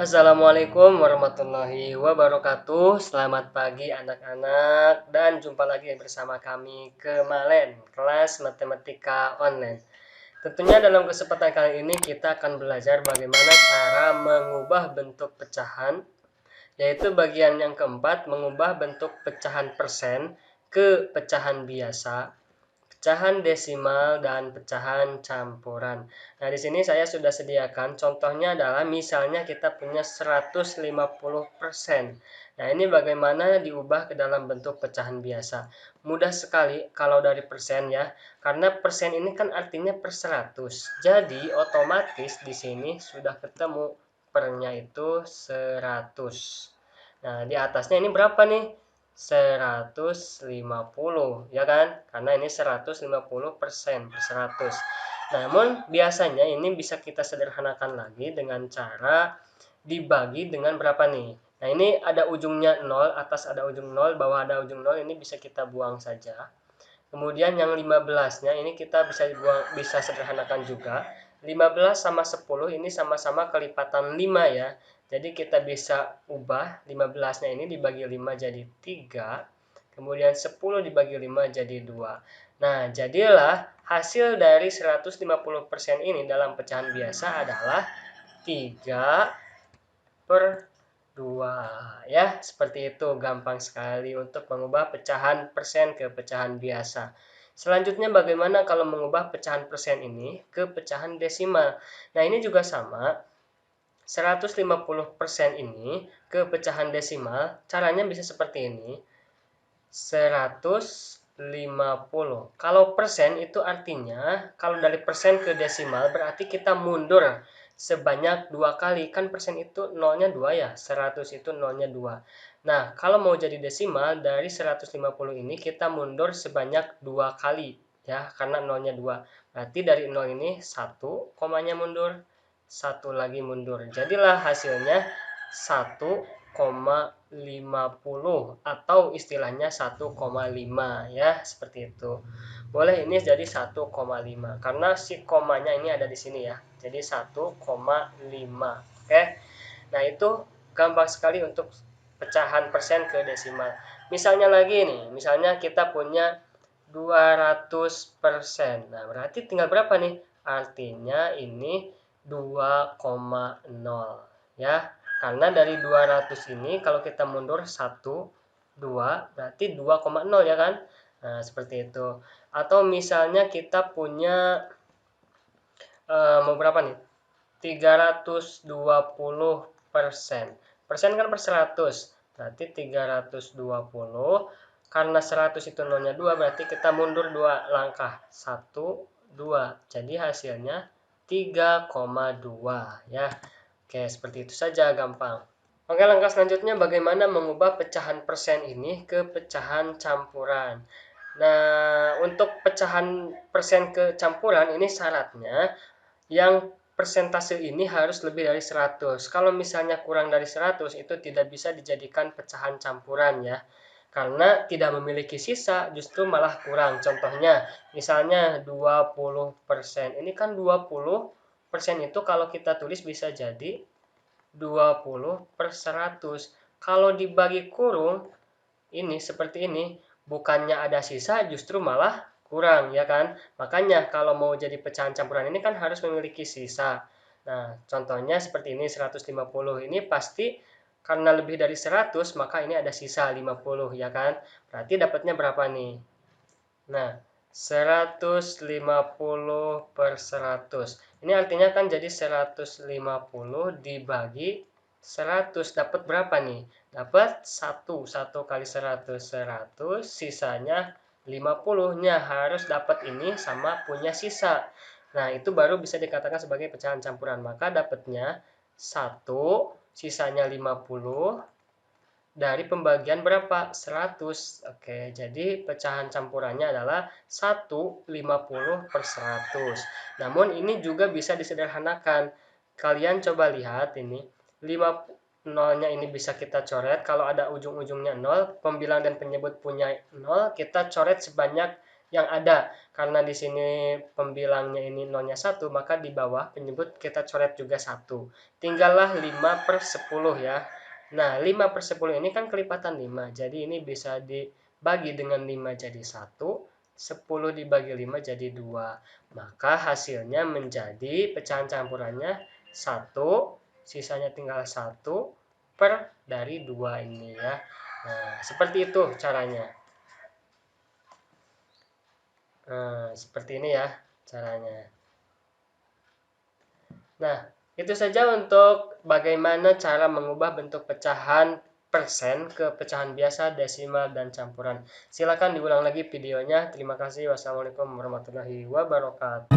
Assalamualaikum warahmatullahi wabarakatuh. Selamat pagi anak-anak dan jumpa lagi bersama kami Kemalen, kelas matematika online. Tentunya dalam kesempatan kali ini kita akan belajar bagaimana cara mengubah bentuk pecahan, yaitu bagian yang keempat, mengubah bentuk pecahan persen ke pecahan biasa, pecahan desimal, dan pecahan campuran. Nah, di sini saya sudah sediakan contohnya adalah misalnya kita punya 150%. Nah, ini bagaimana diubah ke dalam bentuk pecahan biasa. Mudah sekali kalau dari persen ya, karena persen ini kan artinya per 100. Jadi otomatis di sini sudah ketemu pernya itu 100. Nah, di atasnya ini berapa nih? 150 ya kan, karena ini 150% per 100. Namun biasanya ini bisa kita sederhanakan lagi dengan cara dibagi dengan berapa nih. Nah, ini ada ujungnya 0, atas ada ujung 0, bawah ada ujung 0, ini bisa kita buang saja. Kemudian yang 15-nya ini kita bisa sederhanakan juga. 15 sama 10 ini sama-sama kelipatan 5 ya. Jadi kita bisa ubah 15-nya ini dibagi 5 jadi 3. Kemudian 10 dibagi 5 jadi 2. Nah, jadilah hasil dari 150% ini dalam pecahan biasa adalah 3/2 ya. Seperti itu, gampang sekali untuk mengubah pecahan persen ke pecahan biasa. Selanjutnya bagaimana kalau mengubah pecahan persen ini ke pecahan desimal? Nah, ini juga sama. 150% ini ke pecahan desimal, caranya bisa seperti ini. 150. Kalau persen itu artinya, kalau dari persen ke desimal berarti kita mundur sebanyak 2 kali. Kan persen itu nolnya 2 ya, 100 itu nolnya 2. Nah, kalau mau jadi desimal, dari 150 ini kita mundur sebanyak 2 kali. Ya, karena nolnya 2. Berarti dari 0 ini 1, komanya mundur. 1 lagi mundur. Jadilah hasilnya 1,50 atau istilahnya 1,5 ya, seperti itu. Boleh ini jadi 1,5 karena si komanya ini ada di sini ya. Jadi 1,5. Oke. Nah, itu gampang sekali untuk pecahan persen ke desimal. Misalnya lagi nih, misalnya kita punya 200%. Nah, berarti tinggal berapa nih? Artinya ini 2,0 ya. Karena dari 200 ini kalau kita mundur 1, 2 berarti 2,0 ya kan? Nah, seperti itu. Atau misalnya kita punya mau berapa nih? 320%. Persen kan per 100. Berarti 320. Karena 100 itu nolnya 2, berarti kita mundur 2 langkah. 1, 2. Jadi hasilnya 3,2 ya. Oke, seperti itu saja, gampang. Oke, langkah selanjutnya bagaimana mengubah pecahan persen ini ke pecahan campuran. Nah, untuk pecahan persen ke campuran ini syaratnya yang persentase ini harus lebih dari 100. Kalau misalnya kurang dari 100 itu tidak bisa dijadikan pecahan campuran ya. Karena tidak memiliki sisa, justru malah kurang. Contohnya, misalnya 20%. Ini kan 20% itu kalau kita tulis bisa jadi 20/100. Kalau dibagi kurung, ini seperti ini, bukannya ada sisa, justru malah kurang, ya kan? Makanya kalau mau jadi pecahan campuran ini kan harus memiliki sisa. Nah, contohnya seperti ini, 150. Ini pasti karena lebih dari 100, maka ini ada sisa 50, ya kan? Berarti dapatnya berapa nih? Nah, 150/100. Ini artinya kan jadi 150 dibagi 100. Dapat berapa nih? Dapat 1. 1 kali 100, 100. Sisanya 50-nya. Harus dapat ini sama punya sisa. Nah, itu baru bisa dikatakan sebagai pecahan campuran. Maka dapatnya 1, sisanya 50. Dari pembagian berapa? 100. Oke, jadi pecahan campurannya adalah 1/50/100. Namun ini juga bisa disederhanakan. Kalian coba lihat ini. 5 nolnya ini bisa kita coret. Kalau ada ujung-ujungnya 0, pembilang dan penyebut punya 0, kita coret sebanyak yang ada. Karena di sini pembilangnya ini nolnya 1, maka di bawah penyebut kita coret juga 1. Tinggallah 5/10 ya. Nah, 5/10 ini kan kelipatan 5. Jadi ini bisa dibagi dengan 5 jadi 1. 10 dibagi 5 jadi 2. Maka hasilnya menjadi pecahan campurannya 1. Sisanya tinggal 1 per dari 2 ini ya. Nah, seperti itu caranya. Nah, seperti ini ya caranya. Nah, itu saja untuk bagaimana cara mengubah bentuk pecahan persen ke pecahan biasa, desimal, dan campuran. Silakan diulang lagi videonya. Terima kasih. Wassalamualaikum warahmatullahi wabarakatuh.